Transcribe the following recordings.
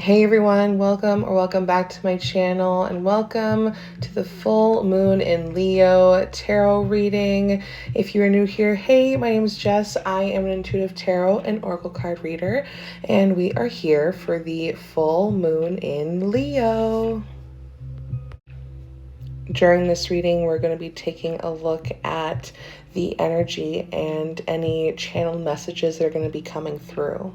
Hey everyone, welcome back to my channel, and welcome to the full moon in Leo tarot reading. If you are new here, hey, my name is Jess. I am an intuitive tarot and oracle card reader, and we are here for the full moon in Leo. During this reading, we're going to be taking a look at the energy and any channeled messages that are going to be coming through.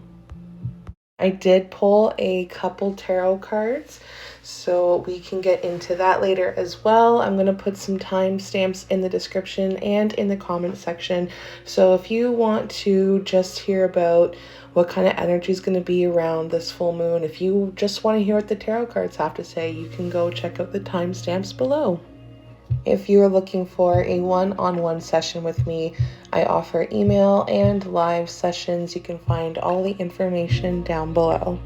I did pull a couple tarot cards, so we can get into that later as well. I'm going to put some timestamps in the description and in the comment section. So if you want to just hear about what kind of energy is going to be around this full moon, if you just want to hear what the tarot cards have to say, you can go check out the timestamps below. If you are looking for a one-on-one session with me, I offer email and live sessions. You can find all the information down below.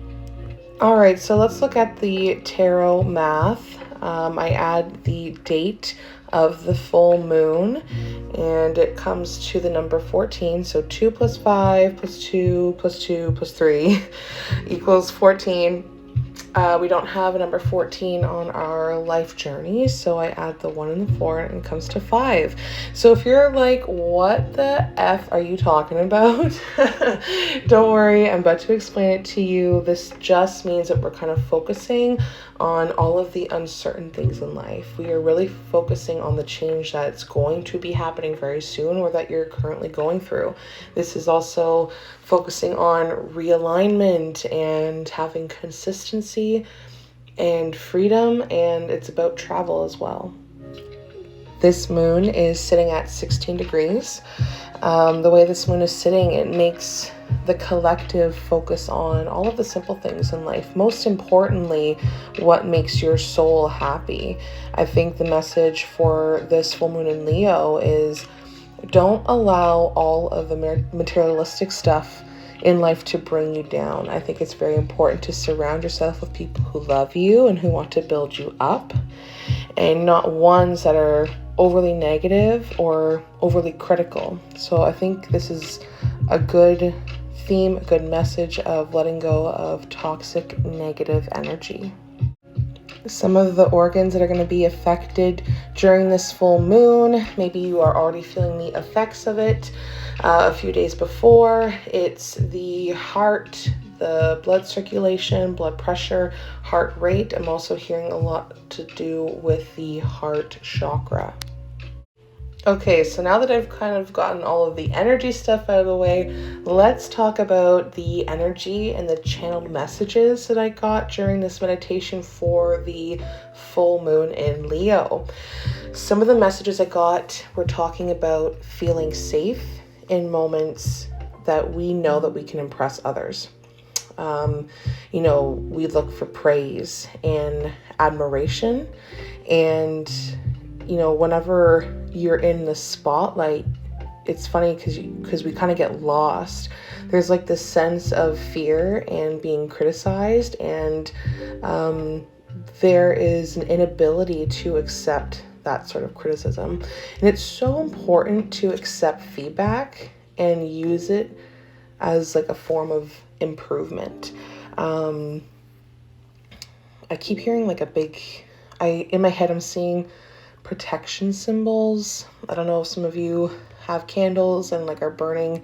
All right, so let's look at the tarot math. I add the date of the full moon, and it comes to the number 14. So 2 plus 5 plus 2 plus 2 plus 3 equals 14. We don't have a number 14 on our life journey, so I add the 1 and the 4 and it comes to 5. So if you're like, what the F are you talking about? Don't worry, I'm about to explain it to you. This just means that we're kind of focusing on all of the uncertain things in life. We are really focusing on the change that's going to be happening very soon or that you're currently going through. This is also focusing on realignment and having consistency and freedom, and it's about travel as well. This moon is sitting at 16 degrees. The way this moon is sitting, it makes the collective focus on all of the simple things in life. Most importantly, what makes your soul happy. I think the message for this full moon in Leo is don't allow all of the materialistic stuff in life to bring you down. I think it's very important to surround yourself with people who love you and who want to build you up, and not ones that are overly negative or overly critical. So I think this is a good theme, a good message of letting go of toxic negative energy. Some of the organs that are going to be affected during this full moon, maybe you are already feeling the effects of it a few days before. It's the heart, the blood circulation, blood pressure, heart rate. I'm also hearing a lot to do with the heart chakra. Okay, so now that I've kind of gotten all of the energy stuff out of the way, let's talk about the energy and the channeled messages that I got during this meditation for the full moon in Leo. Some of the messages I got were talking about feeling safe in moments that we know that we can impress others. We look for praise and admiration, and whenever you're in the spotlight, it's funny because we kind of get lost. There's like this sense of fear and being criticized, and there is an inability to accept that sort of criticism. And it's so important to accept feedback and use it as like a form of improvement. I keep hearing like in my head I'm seeing protection symbols. I don't know if some of you have candles and like are burning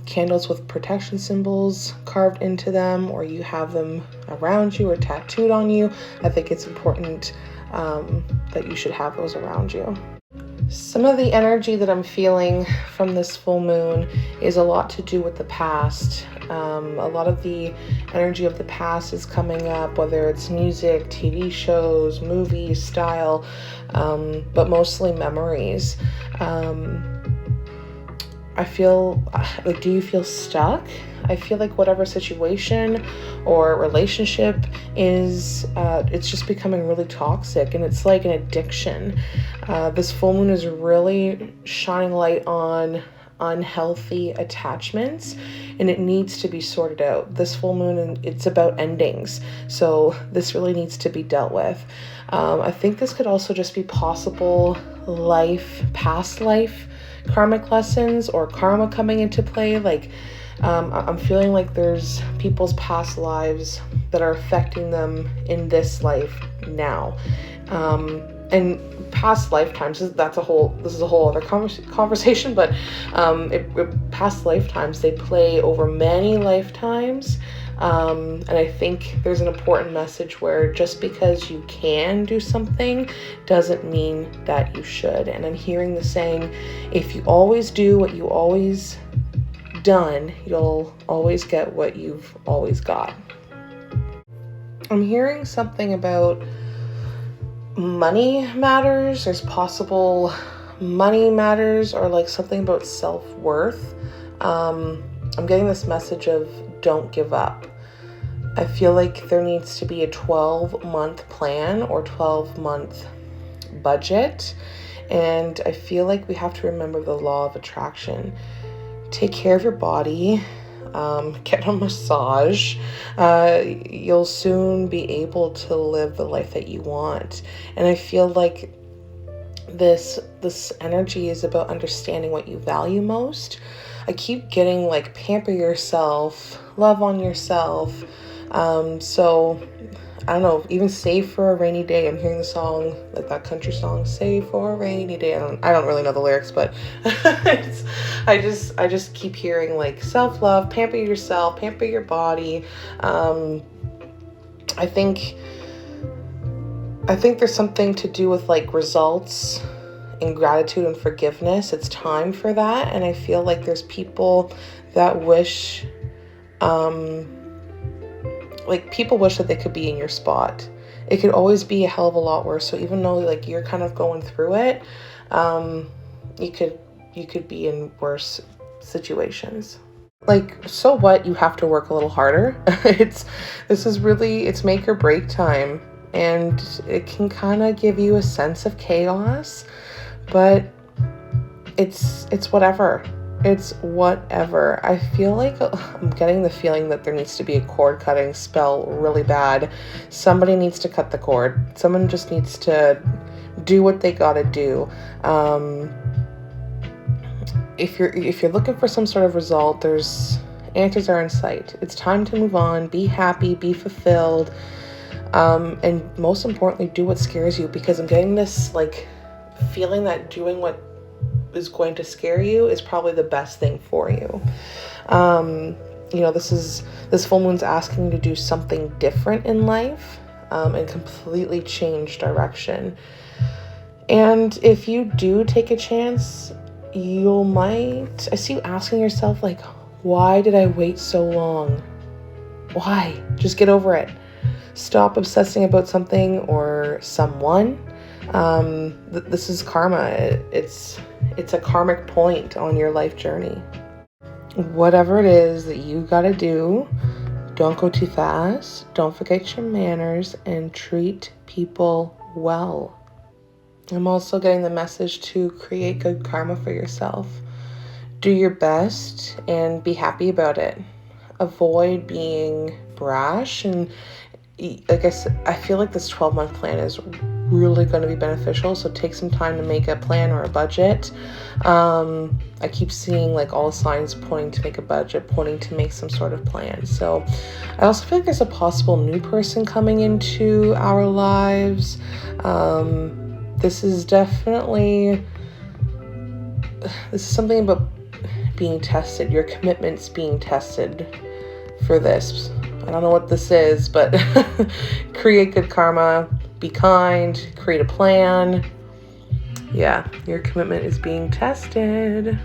candles with protection symbols carved into them, or you have them around you or tattooed on you. I think it's important that you should have those around you. Some of the energy that I'm feeling from this full moon is a lot to do with the past. A lot of the energy of the past is coming up, whether it's music, TV shows, movies, style, but mostly memories. I feel like, do you feel stuck? I feel like whatever situation or relationship is, it's just becoming really toxic, and it's like an addiction. This full moon is really shining light on unhealthy attachments, and it needs to be sorted out. This full moon, it's about endings, so this really needs to be dealt with. I think this could also just be possible past life karmic lessons or karma coming into play, like I'm feeling like there's people's past lives that are affecting them in this life now. And past lifetimes, this is a whole other conversation, but past lifetimes, they play over many lifetimes. And I think there's an important message where just because you can do something doesn't mean that you should. And I'm hearing the saying, if you always do what you always done, you'll always get what you've always got. I'm hearing something about money matters. There's possible money matters, or like something about self-worth. I'm getting this message of don't give up. I feel like there needs to be a 12-month plan or 12-month budget. And I feel like we have to remember the law of attraction. Take care of your body. Get a massage. You'll soon be able to live the life that you want. And I feel like this energy is about understanding what you value most. I keep getting like pamper yourself, love on yourself. So I don't know, even save for a rainy day. I'm hearing the song, like that country song, save for a rainy day. I don't really know the lyrics, but I just keep hearing like self-love, pamper yourself, pamper your body. I think there's something to do with like results and gratitude and forgiveness. It's time for that. And I feel like there's people that wish, people wish that they could be in your spot. It could always be a hell of a lot worse. So even though like you're kind of going through it, you could be in worse situations. Like, so what? You have to work a little harder. It's make or break time, and it can kind of give you a sense of chaos, but it's whatever. It's whatever. I feel like I'm getting the feeling that there needs to be a cord cutting spell really bad. Somebody needs to cut the cord. Someone just needs to do what they gotta do. If you're looking for some sort of result, there's answers are in sight. It's time to move on, be happy, be fulfilled, and most importantly, do what scares you, because I'm getting this like feeling that doing what is going to scare you is probably the best thing for you. This full moon's asking you to do something different in life, and completely change direction. And if you do take a chance, I see you asking yourself, like, why did I wait so long? Why? Just get over it. Stop obsessing about something or someone. This is karma. It's a karmic point on your life journey. Whatever it is that you gotta do, don't go too fast, don't forget your manners, and treat people well. I'm also getting the message to create good karma for yourself. Do your best and be happy about it. Avoid being brash, and I feel like this 12-month plan is really going to be beneficial, so take some time to make a plan or a budget. I keep seeing like all signs pointing to make a budget, pointing to make some sort of plan. So I also feel like there's a possible new person coming into our lives. This is something about being tested, your commitments being tested for this. I don't know what this is, but create good karma, be kind, create a plan. Yeah, your commitment is being tested.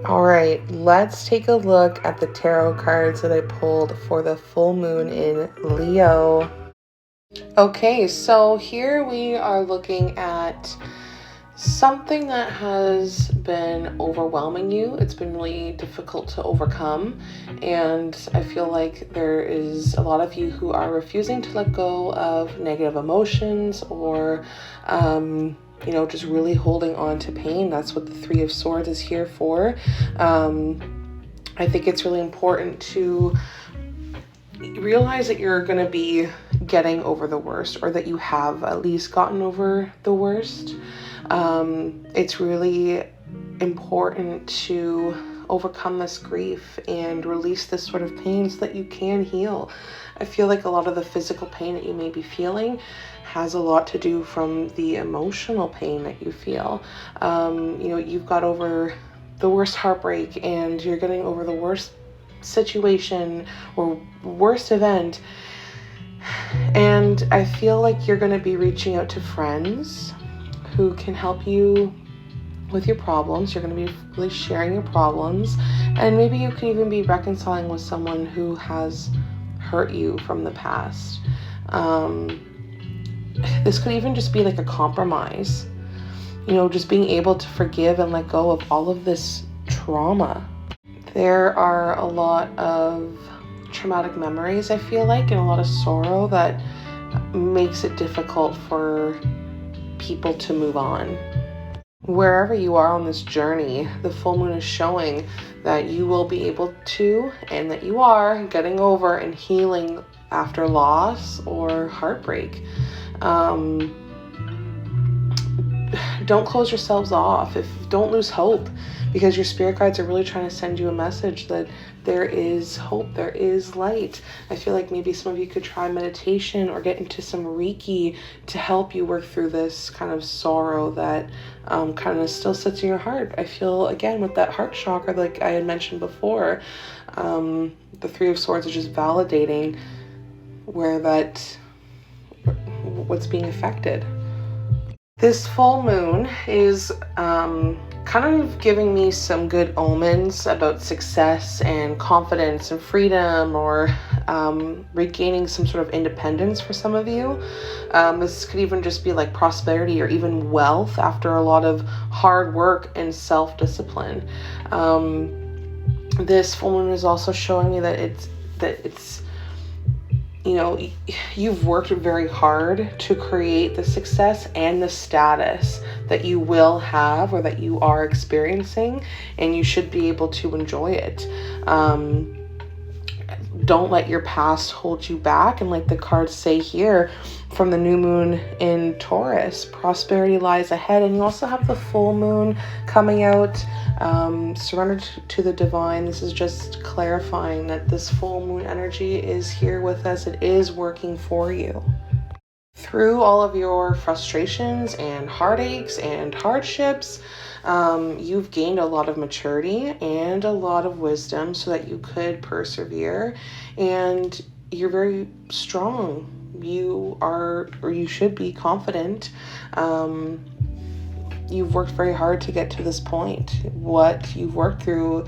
All right, let's take a look at the tarot cards that I pulled for the full moon in Leo. Okay, so here we are looking at something that has been overwhelming you. It's been really difficult to overcome, and I feel like there is a lot of you who are refusing to let go of negative emotions, or just really holding on to pain. That's what the Three of Swords is here for. I think it's really important to realize that you're going to be getting over the worst, or that you have at least gotten over the worst. It's really important to overcome this grief and release this sort of pain so that you can heal. I feel like a lot of the physical pain that you may be feeling has a lot to do from the emotional pain that you feel. You've got over the worst heartbreak and you're getting over the worst situation or worst event. And I feel like you're going to be reaching out to friends who can help you with your problems. You're going to be really sharing your problems, and maybe you can even be reconciling with someone who has hurt you from the past. This could even just be like a compromise, just being able to forgive and let go of all of this trauma. There are a lot of traumatic memories, I feel like, and a lot of sorrow that makes it difficult for people to move on. Wherever you are on this journey, the full moon is showing that you will be able to, and that you are getting over and healing after loss or heartbreak. Don't close yourselves off. Don't lose hope, because your spirit guides are really trying to send you a message that there is hope, there is light. I feel like maybe some of you could try meditation or get into some Reiki to help you work through this kind of sorrow that kind of still sits in your heart. I feel, again, with that heart chakra, like I had mentioned before, the Three of Swords is just validating what's being affected. This full moon is kind of giving me some good omens about success and confidence and freedom, or regaining some sort of independence for some of you. This could even just be like prosperity or even wealth after a lot of hard work and self-discipline. This full moon is also showing me that it's you've worked very hard to create the success and the status that you will have or that you are experiencing, and you should be able to enjoy it. Don't let your past hold you back. And like the cards say here from the new moon in Taurus, prosperity lies ahead. And you also have the full moon coming out, surrender to the divine. This is just clarifying that this full moon energy is here with us. It is working for you. Through all of your frustrations and heartaches and hardships, you've gained a lot of maturity and a lot of wisdom so that you could persevere, and you're very strong. You should be confident. You've worked very hard to get to this point. What you've worked through,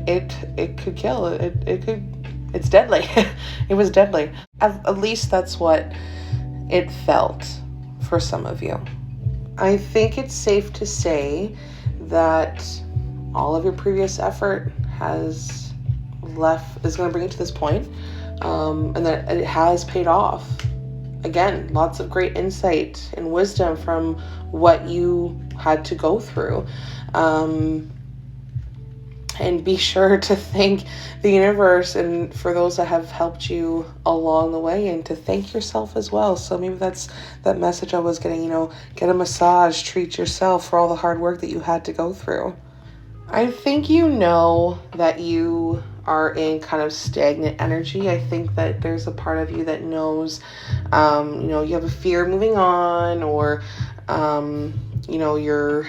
it could kill. It's deadly. It was deadly. At least that's what it felt for some of you. I think it's safe to say that all of your previous effort is going to bring you to this point, and that it has paid off. Again, lots of great insight and wisdom from what you had to go through. And be sure to thank the universe and for those that have helped you along the way, and to thank yourself as well. So maybe that's that message I was getting, get a massage, treat yourself for all the hard work that you had to go through. I think that you are in kind of stagnant energy. I think that there's a part of you that knows, you have a fear of moving on, or, you're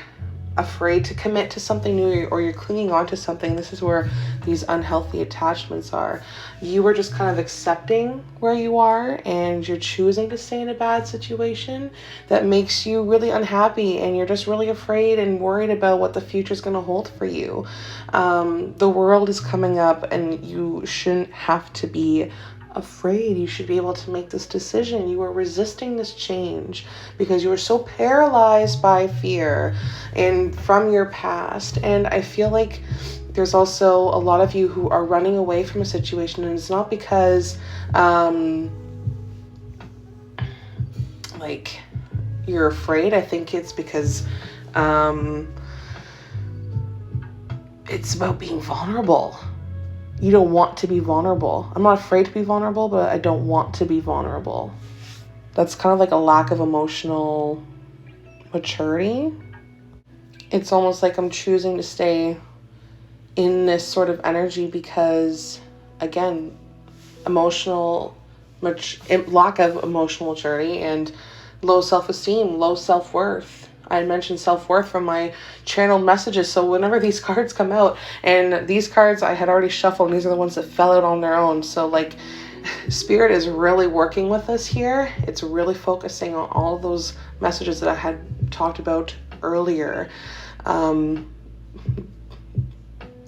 afraid to commit to something new, or you're clinging on to something. This is where these unhealthy attachments are. You are just kind of accepting where you are, and you're choosing to stay in a bad situation that makes you really unhappy, and you're just really afraid and worried about what the future is going to hold for you. The world is coming up, and you shouldn't have to be afraid. You should be able to make this decision. You are resisting this change because you are so paralyzed by fear and from your past. And I feel like there's also a lot of you who are running away from a situation, and it's not because you're afraid. I think it's because it's about being vulnerable. You don't want to be vulnerable. I'm not afraid to be vulnerable, but I don't want to be vulnerable. That's kind of like a lack of emotional maturity. It's almost like I'm choosing to stay in this sort of energy because, again, lack of emotional maturity and low self-esteem, low self-worth. I mentioned self-worth from my channeled messages. So whenever these cards come out, and these cards I had already shuffled, and these are the ones that fell out on their own. So like, Spirit is really working with us here. It's really focusing on all of those messages that I had talked about earlier. The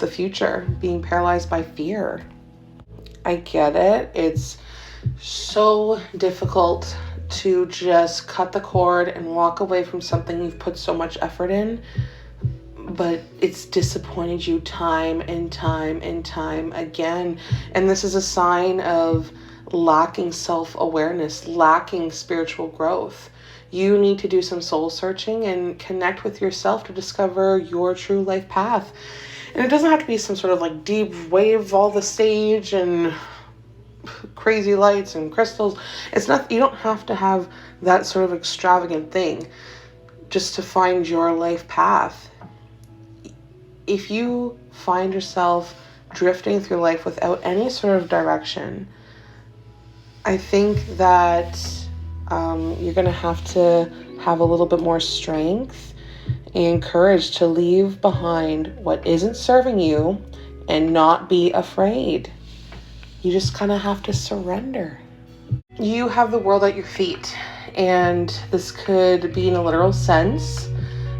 future, being paralyzed by fear. I get it. It's so difficult to just cut the cord and walk away from something you've put so much effort in, but it's disappointed you time and time and time again. And this is a sign of lacking self-awareness, lacking spiritual growth. You need to do some soul searching and connect with yourself to discover your true life path. And it doesn't have to be some sort of like deep wave all the stage and crazy lights and crystals. It's not, you don't have to have that sort of extravagant thing just to find your life path. If you find yourself drifting through life without any sort of direction, I think that you're going to have a little bit more strength and courage to leave behind what isn't serving you and not be afraid. You just kind of have to surrender. You have the world at your feet, and this could be in a literal sense.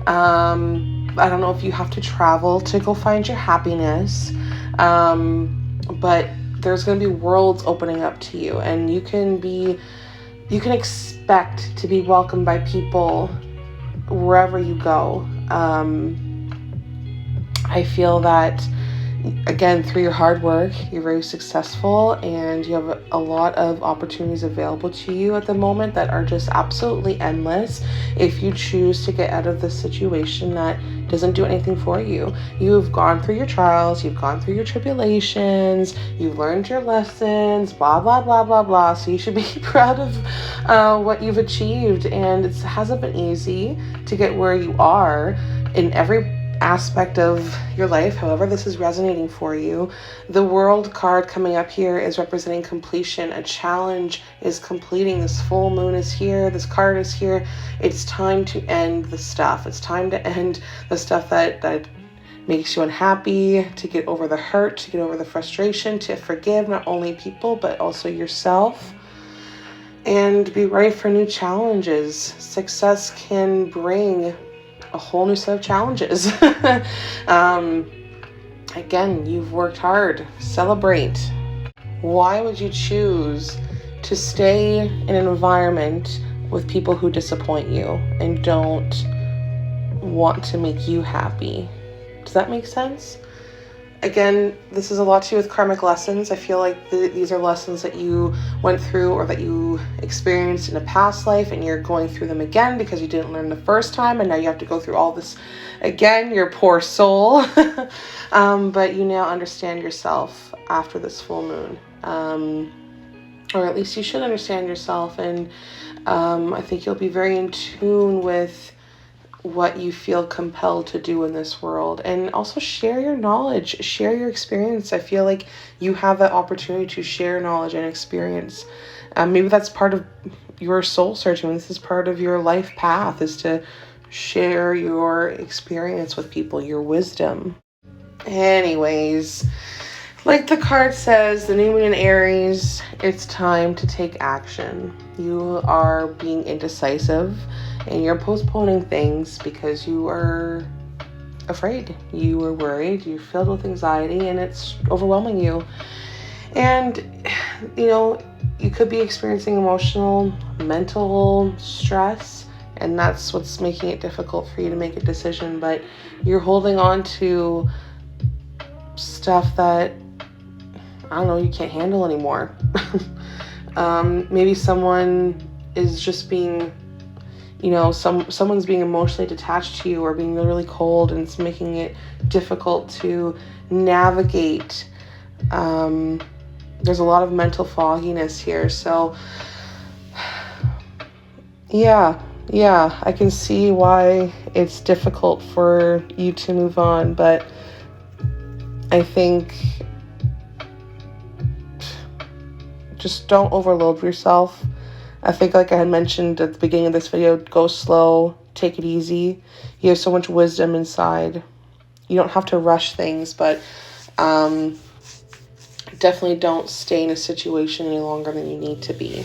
I don't know if you have to travel to go find your happiness, but there's going to be worlds opening up to you, and you can expect to be welcomed by people wherever you go. I feel that, again, through your hard work, you're very successful, and you have a lot of opportunities available to you at the moment that are just absolutely endless if you choose to get out of the situation that doesn't do anything for you. You've gone through your trials, you've gone through your tribulations, you've learned your lessons, blah, blah, blah, blah, blah. So you should be proud of what you've achieved. And it hasn't been easy to get where you are in every aspect of your life. However, this is resonating for you. The World card coming up here is representing completion. A challenge is completing. This full moon is here. This card is here. It's time to end the stuff. It's time to end the stuff that makes you unhappy, to get over the hurt, to get over the frustration, to forgive not only people, but also yourself, and be ready for new challenges. Success can bring a whole new set of challenges. Again, you've worked hard. Celebrate. Why would you choose to stay in an environment with people who disappoint you and don't want to make you happy? Does that make sense? Again, this is a lot to do with karmic lessons. I feel like these are lessons that you went through or that you experienced in a past life, and you're going through them again because you didn't learn the first time, and now you have to go through all this again, your poor soul. But you now understand yourself after this full moon. Or at least you should understand yourself, and I think you'll be very in tune with what you feel compelled to do in this world, and also share your knowledge, share your experience. I feel like you have that opportunity to share knowledge and experience. Maybe that's part of your soul searching. This is part of your life path, is to share your experience with people, your wisdom. Anyways, like the card says, the new moon in Aries, it's time to take action. You are being indecisive and you're postponing things because you are afraid. You are worried, you're filled with anxiety, and it's overwhelming you. And, you could be experiencing emotional, mental stress, and that's what's making it difficult for you to make a decision. But you're holding on to stuff that, you can't handle anymore. Maybe someone is just being, someone's being emotionally detached to you, or being really cold, and it's making it difficult to navigate. There's a lot of mental fogginess here. So, yeah, yeah, I can see why it's difficult for you to move on, but I think just don't overload yourself. I think, like I had mentioned at the beginning of this video, go slow, take it easy. You have so much wisdom inside. You don't have to rush things, but definitely don't stay in a situation any longer than you need to be.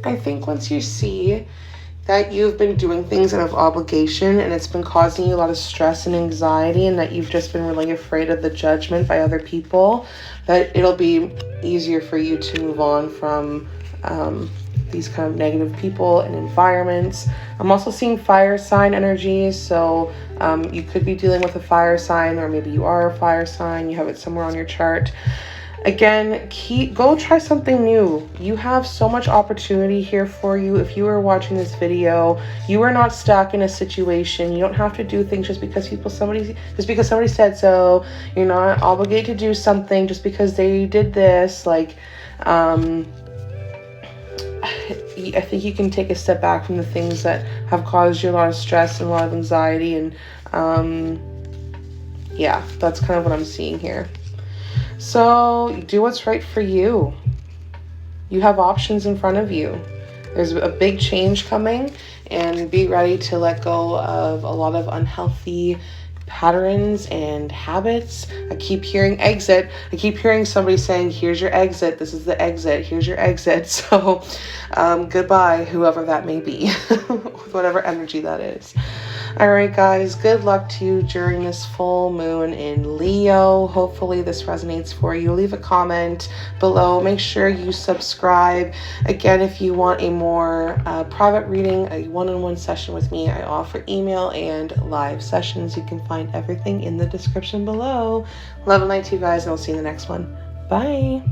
I think once you see that you've been doing things out of obligation and it's been causing you a lot of stress and anxiety, and that you've just been really afraid of the judgment by other people, that it'll be easier for you to move on from these kind of negative people and environments. I'm also seeing fire sign energies, so you could be dealing with a fire sign, or maybe you are a fire sign, you have it somewhere on your chart. Again, go try something new. You have so much opportunity here for you. If you are watching this video, you are not stuck in a situation. You don't have to do things just because somebody said so. You're not obligated to do something just because they did this. Like, I think you can take a step back from the things that have caused you a lot of stress and a lot of anxiety, and yeah, that's kind of what I'm seeing here. So do what's right for you. You have options in front of you. There's a big change coming, and be ready to let go of a lot of unhealthy patterns and habits. I keep hearing exit. I keep hearing somebody saying, here's your exit. This is the exit. Here's your exit. So goodbye, whoever that may be, with whatever energy that is. All right, guys, good luck to you during this full moon in Leo. Hopefully this resonates for you. Leave a comment below. Make sure you subscribe. Again, if you want a more private reading, a one-on-one session with me, I offer email and live sessions. You can find everything in the description below. Love and light to you guys, and I'll see you in the next one. Bye.